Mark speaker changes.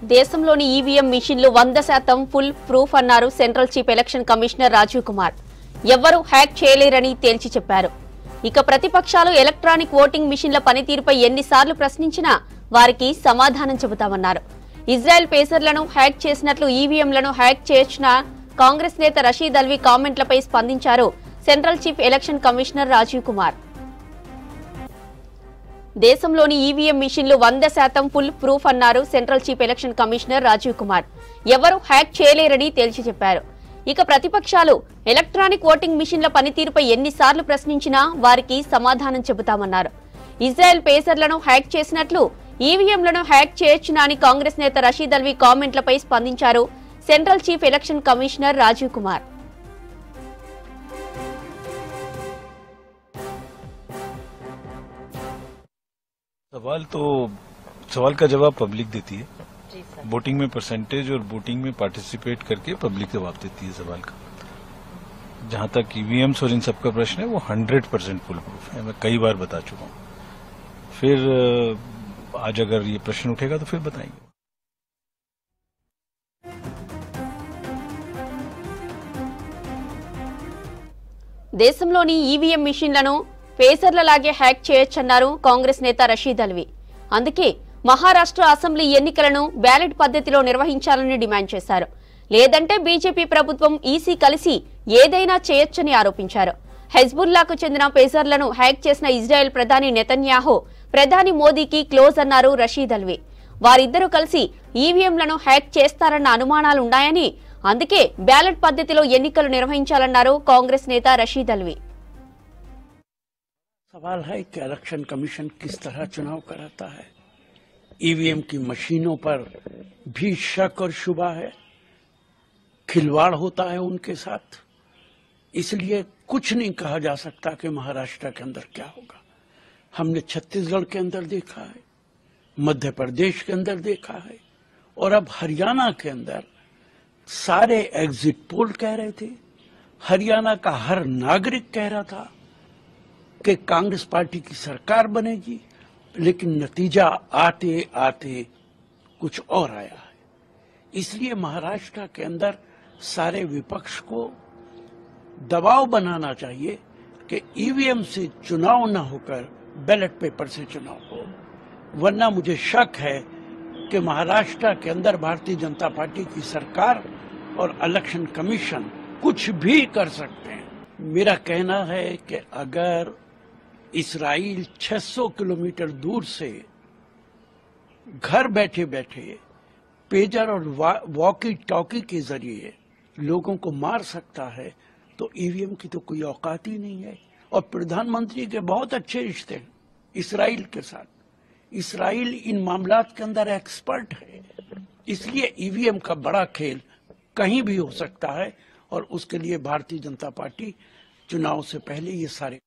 Speaker 1: దేశంలోని ఈవీఎం మిషన్లు 100% full proof అన్నారు central chief election commissioner Rajiv Kumar. ఎవ్వరూ హ్యాక్ చేయలేరని తేల్చి చెప్పారు. ఇక ప్రతిపక్షాలు ఎలక్ట్రానిక్ ఓటింగ్ మిషన్ల పనితీరుపై ఎన్నిసార్లు ప్రశ్నించినా వారికి సమాధానం చెబుతామన్నారు. ఇజ్రాయెల్ పేసర్లను హ్యాక్ చేసినట్లు ఈవీఎంలను హ్యాక్ చేయొచ్చిన కాంగ్రెస్ నేత రషీద్ అల్వి కామెంట్లపై స్పందించారు central chief election commissioner Rajiv Kumar. దేశంలోని ఈవీఎం మిషన్లు 100% ఫుల్ ప్రూఫ్ అన్నారు central chief election commissioner Rajiv Kumar. ఎవరూ హ్యాక్ చేయలేరని తేల్చి చెప్పారు. ఇక ప్రతిపక్షాలు ఎలక్ట్రానిక్ ఓటింగ్ మిషన్ల పనితీరుపై ఎన్నిసార్లు ప్రశ్నించినా వారికి సమాధానం చెబుతామన్నారు. ఇజ్రాయెల్ పేసర్లను హ్యాక్ చేసినట్లు ఈవీఎంలను హ్యాక్ చేయొచ్చునా అని కాంగ్రెస్ నేత రషీద్ అల్వి కామెంట్లపై స్పందించారు central chief election commissioner Rajiv Kumar.
Speaker 2: सवाल का जवाब पब्लिक देती है. वोटिंग में परसेंटेज और वोटिंग में पार्टिसिपेट करके पब्लिक जवाब देती है सवाल का. जहां तक ईवीएम्स और इन सब का प्रश्न है वो 100% फुल प्रूफ है. मैं कई बार बता चुका हूं. फिर आज अगर ये प्रश्न उठेगा तो फिर बताएंगे.
Speaker 1: దేశంలోని ఈవీఎం మిషన్లను పేసర్లలాగే హ్యాక్ చేయొచ్చన్నారు కాంగ్రెస్ నేత రషీద్ అల్వి. అందుకే మహారాష్ట్ర అసెంబ్లీ ఎన్నికలను బ్యాలెట్ పద్ధతిలో నిర్వహించాలని డిమాండ్ చేశారు. లేదంటే బీజేపీ ప్రభుత్వం ఈసీ కలిసి ఏదైనా చేయొచ్చని ఆరోపించారు. హెజ్బుల్లాకు చెందిన పేసర్లను హ్యాక్ చేసిన ఇజ్రాయెల్ ప్రధాని నెతన్యాహు ప్రధాని మోదీకి క్లోజ్ అన్నారు రషీద్ అల్వి. వారిద్దరూ కలిసి ఈవీఎంలను హ్యాక్ చేస్తారన్న అనుమానాలున్నాయని, అందుకే బ్యాలెట్ పద్ధతిలో ఎన్నికలు నిర్వహించాలన్నారు కాంగ్రెస్ నేత రషీద్ అల్వి.
Speaker 3: सवाल है कि इलेक्शन कमीशन किस तरह चुनाव कराता है. ईवीएम की मशीनों पर भी शक और शुबा है. खिलवाड़ होता है उनके साथ. इसलिए कुछ नहीं कहा जा सकता कि महाराष्ट्र के अंदर क्या होगा. हमने छत्तीसगढ़ के अंदर देखा है, मध्य प्रदेश के अंदर देखा है, और अब हरियाणा के अंदर सारे एग्जिट पोल कह रहे थे, हरियाणा का हर नागरिक कह रहा था कि कांग्रेस पार्टी की सरकार बनेगी, लेकिन नतीजा आते आते कुछ और आया है. इसलिए महाराष्ट्र के अंदर सारे विपक्ष को दबाव बनाना चाहिए कि ईवीएम से चुनाव न होकर बैलेट पेपर से चुनाव हो. वरना मुझे शक है कि महाराष्ट्र के अंदर भारतीय जनता पार्टी की सरकार और इलेक्शन कमीशन कुछ भी कर सकते हैं. मेरा कहना है कि अगर इस्राइल 600 किलोमीटर दूर से घर बैठे बैठे पेजर और वॉकी टॉकी के जरिए लोगों को मार सकता है, तो ईवीएम की तो कोई औकात ही नहीं है. और प्रधानमंत्री के बहुत अच्छे रिश्ते हैं इस्राइल के साथ. इस्राइल इन मामलात के अंदर एक्सपर्ट है. इसलिए ईवीएम का बड़ा खेल कहीं भी हो सकता है, और उसके लिए भारतीय जनता पार्टी चुनाव से पहले ये सारे